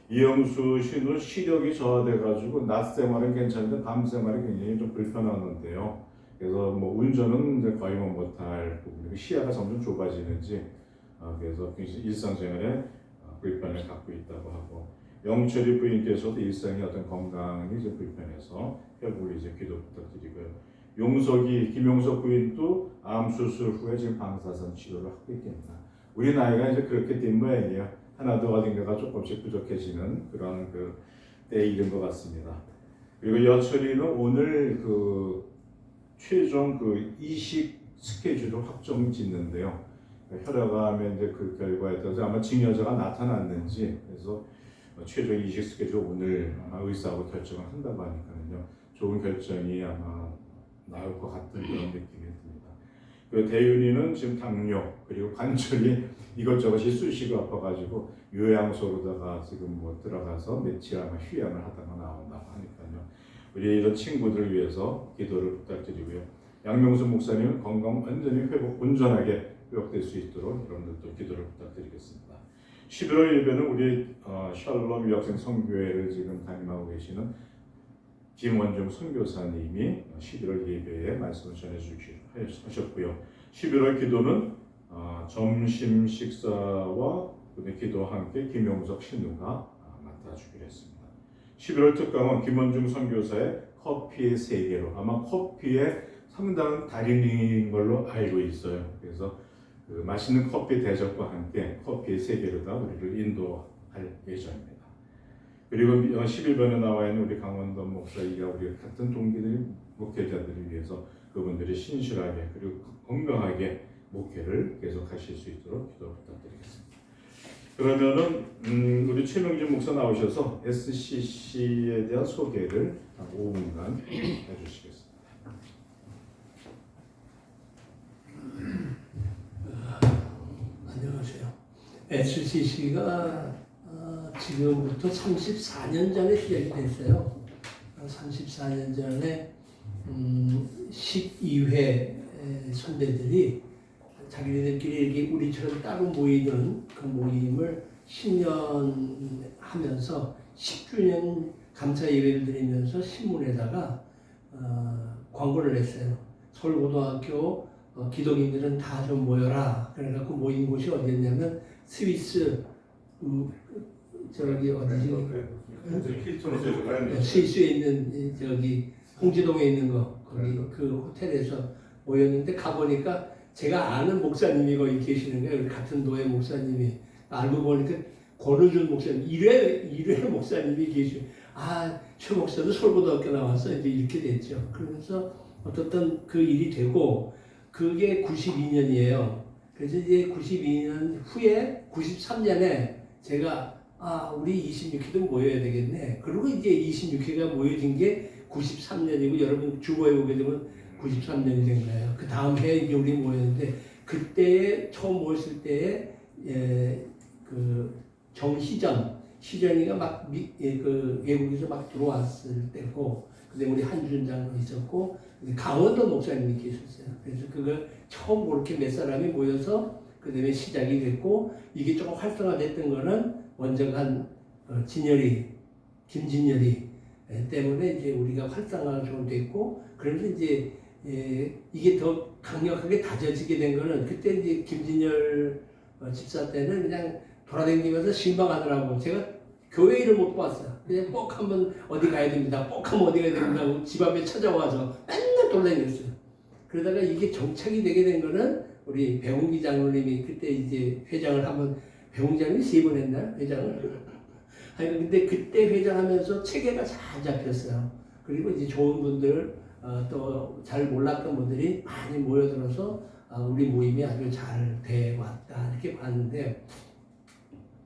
이영수 씨는 시력이 저하돼가지고 낮 생활은 괜찮은데 밤 생활이 굉장히 좀 불편하는데요. 그래서 뭐 운전은 이제 거의 못할 부분이고 시야가 점점 좁아지는지 그래서 일상생활에 불편을 갖고 있다고 하고 영철이 부인께서도 일상의 어떤 건강이 이제 불편해서 회복을 이제 기도 부탁드리고요. 김용석 부인도 암 수술 후에 지금 방사선 치료를 하고 있겠다. 우리 나이가 이제 그렇게 된 모양이에요. 하나도 어딘가가 조금씩 부족해지는 그런 그 때에 이른 것 같습니다. 그리고 여철이는 오늘 그 최종 그 이식 스케줄을 확정 짓는데요. 혈액암의 이제 그 결과에 따라서 아마 증여자가 나타났는지 그래서 최종 이식 스케줄 오늘 의사하고 결정을 한다고 하니까요. 좋은 결정이 아마 나올 것 같은 그런 느낌이 듭니다. 그 대윤이는 지금 당뇨 그리고 관절이 이것저것이 쑤시고 아파가지고 요양소로다가 지금 뭐 들어가서 며칠 아마 휴양을 하다가 나온다고 하니까요. 우리 이런 친구들을 위해서 기도를 부탁드리고요. 양명수 목사님은 건강 완전히 온전하게 회복될 수 있도록 여러분들도 기도를 부탁드리겠습니다. 11월 예배는 우리 샬롬 유학생 선교회를 지금 담임하고 계시는 김원중 선교사님이 11월 예배에 말씀을 전해주셨고요. 11월 기도는 점심 식사와 기도와 함께 김용석 신우가 맡아주기로 했습니다. 11월 특강은 김원중 선교사의 커피의 세계로 아마 커피의 상당한 달인인 걸로 알고 있어요. 그래서 그 맛있는 커피 대접과 함께 커피의 세계로다 우리를 인도할 예정입니다. 그리고 11번에 나와 있는 우리 강원도 목사이가 우리 같은 동기들 목회자들을 위해서 그분들이 신실하게 그리고 건강하게 목회를 계속하실 수 있도록 기도 부탁드리겠습니다. 그러면은 우리 최명진 목사 나오셔서 SCC에 대한 소개를 한 5분간 해주시겠습니다. 안녕하세요. SCC가 지금부터 34년 전에 시작이 됐어요. 34년 전에 12회 선배들이 자기네들끼리 이렇게 우리처럼 따로 모이는 그 모임을 10년 하면서 10주년 감사 예배를 드리면서 신문에다가 광고를 냈어요. 서울고등학교 기독인들은 다 좀 모여라. 그래갖고 모인 곳이 어디였냐면 스위스 저기 어디지? 스위스에 있는 저기 홍지동에 있는 거 거기 그 호텔에서 모였는데 가보니까 제가 아는 목사님이 거기 계시는 거예요. 같은 노예 목사님이. 알고 보니까 권우준 목사님, 1회 목사님이 계시고, 최 목사도 서울고등학교 나와서 이제 이렇게 됐죠. 그러면서 어떻든 그 일이 되고, 그게 92년이에요. 그래서 이제 92년 후에 93년에 제가 우리 26회도 모여야 되겠네. 그리고 이제 26회가 모여진 게 93년이고 여러분 주보에 보게 되면 93년이 된 거예요. 그 다음 해에 이제 우리 모였는데 그때 처음 모였을 때에 그 시전이가 막 외국에서 막 들어왔을 때고, 근데 우리 한준 장로 있었고 강원도 목사님이 계셨어요. 그래서 그걸 처음 그렇게 몇 사람이 모여서 그다음에 시작이 됐고, 이게 조금 활성화됐던 거는 먼저가 김진열이 때문에 이제 우리가 활성화가 좀 됐고, 그래서 이제 이게 더 강력하게 다져지게 된 거는 그때 이제 김진열 집사 때는 그냥 돌아다니면서 신방하느라고 제가 교회 일을 못 봤어요. 그냥 꼭 한번 어디 가야 됩니다. 꼭 한번 어디 가야 됩니다. 하고 집 앞에 찾아와서 맨날 돌아다녔어요. 그러다가 이게 정착이 되게 된 거는 우리 배홍기 장로님이 그때 이제 회장을 한번, 배홍기 장로님이 3번 했나? 회장을. 근데 그때 회장하면서 체계가 잘 잡혔어요. 그리고 이제 좋은 분들, 또 잘 몰랐던 분들이 많이 모여들어서 우리 모임이 아주 잘 돼 왔다. 이렇게 봤는데,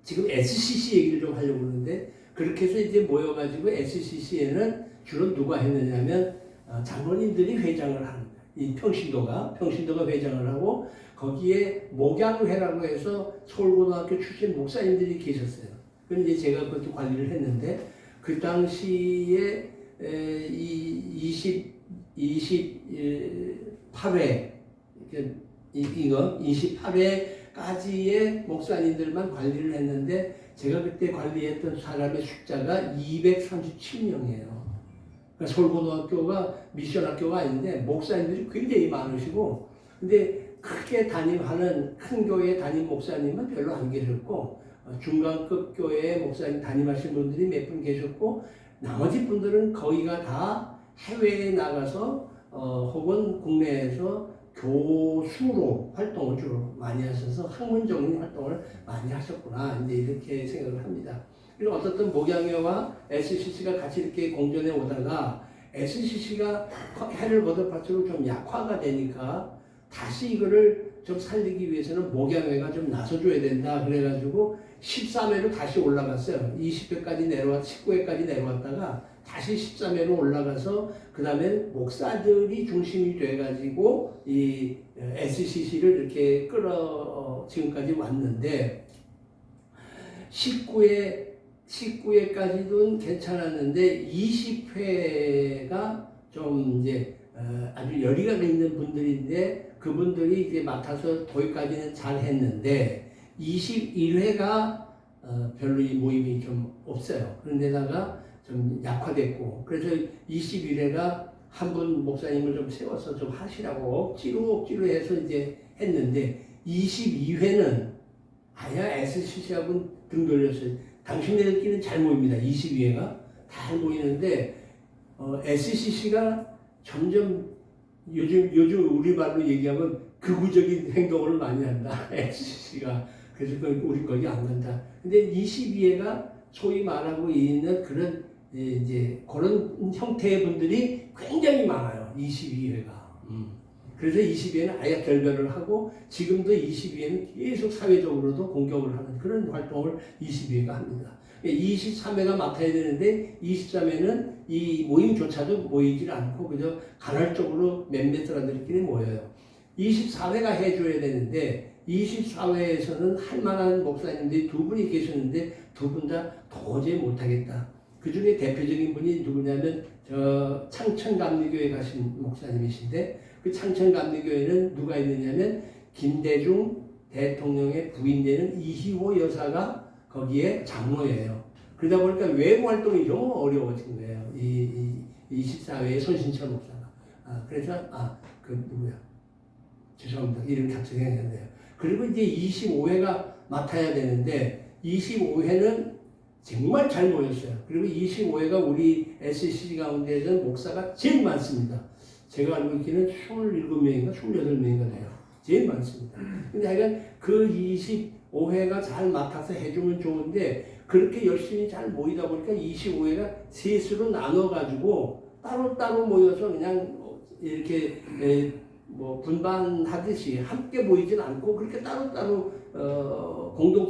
지금 SCC 얘기를 좀 하려고 그러는데, 그렇게 해서 이제 모여가지고 SCC에는 주로 누가 했느냐면 장로님들이 회장을 합니다. 이 평신도가 회장을 하고, 거기에 목양회라고 해서 서울고등학교 출신 목사님들이 계셨어요. 그런데 이제 제가 그것도 관리를 했는데, 그 당시에 28회, 이거 28회까지의 목사님들만 관리를 했는데, 제가 그때 관리했던 사람의 숫자가 237명이에요. 그러니까 서울고등학교가 미션 학교가 아닌데 목사님들이 굉장히 많으시고, 근데 크게 담임하는 큰 교회 담임 목사님은 별로 안 계셨고, 중간급 교회 목사님 담임하신 분들이 몇 분 계셨고, 나머지 분들은 거의가 다 해외에 나가서 혹은 국내에서 교수로 활동을 주로 많이 하셔서 학문적인 활동을 많이 하셨구나, 이제 이렇게 생각을 합니다. 그리고 어떻든 목양회와 SCC가 같이 이렇게 공존해 오다가 SCC가 해를 거듭할수록 좀 약화가 되니까 다시 이거를 좀 살리기 위해서는 목양회가 좀 나서줘야 된다. 그래가지고 13회로 다시 올라갔어요. 20회까지 19회까지 내려왔다가 다시 13회로 올라가서 그 다음에 목사들이 중심이 돼가지고 이 SCC를 이렇게 지금까지 왔는데, 19회까지도 괜찮았는데 20회가 좀 이제 아주 열의가 있는 분들인데, 그분들이 이제 맡아서 거기까지는 잘 했는데 21회가 별로 이 모임이 좀 없어요. 그런데다가 좀 약화됐고, 그래서 21회가 한 분 목사님을 좀 세워서 좀 하시라고 억지로 해서 이제 했는데, 22회는 SCC하고 등 돌렸어요. 당신네들끼리는 잘 모입니다. 22회가 잘 모이는데, SCC가 점점 요즘 우리 말로 얘기하면 극우적인 행동을 많이 한다. SCC가. 그래서 우리 거기 안 간다. 근데 22회가 소위 말하고 있는 그런 이제 그런 형태의 분들이 굉장히 많아요. 22회가. 그래서 22회는 아예 결별을 하고, 지금도 22회는 계속 사회적으로도 공격을 하는 그런 활동을 22회가 합니다. 23회가 맡아야 되는데 23회는 이 모임조차도 모이질 않고 그저 간헐적으로 몇몇 사람들끼리 모여요. 24회가 해줘야 되는데 24회에서는 할 만한 목사님들이 2분이 계셨는데 2분 다 도저히 못하겠다. 그 중에 대표적인 분이 누구냐면 창천감리교회 가신 목사님이신데, 그 창천감리교회는 누가 있느냐면 김대중 대통령의 부인 되는 이희호 여사가 거기에 장로예요. 그러다 보니까 외부 활동이 너무 어려워진 거예요. 이 24회의 손신철 목사가. 그래서 그 누구야? 죄송합니다. 이름 갑자기 생각이 안 나요. 그리고 이제 25회가 맡아야 되는데 25회는 정말 잘 모였어요. 그리고 25회가 우리 SCG 가운데에는 목사가 제일 많습니다. 제가 알고 있기는 27명인가 28명인가 돼요. 제일 많습니다. 근데 하여간 그 25회가 잘 맡아서 해주면 좋은데 그렇게 열심히 잘 모이다 보니까 25회가 셋으로 나눠가지고 따로따로 모여서 그냥 이렇게 뭐 분반하듯이 함께 모이진 않고 그렇게 따로따로 공동체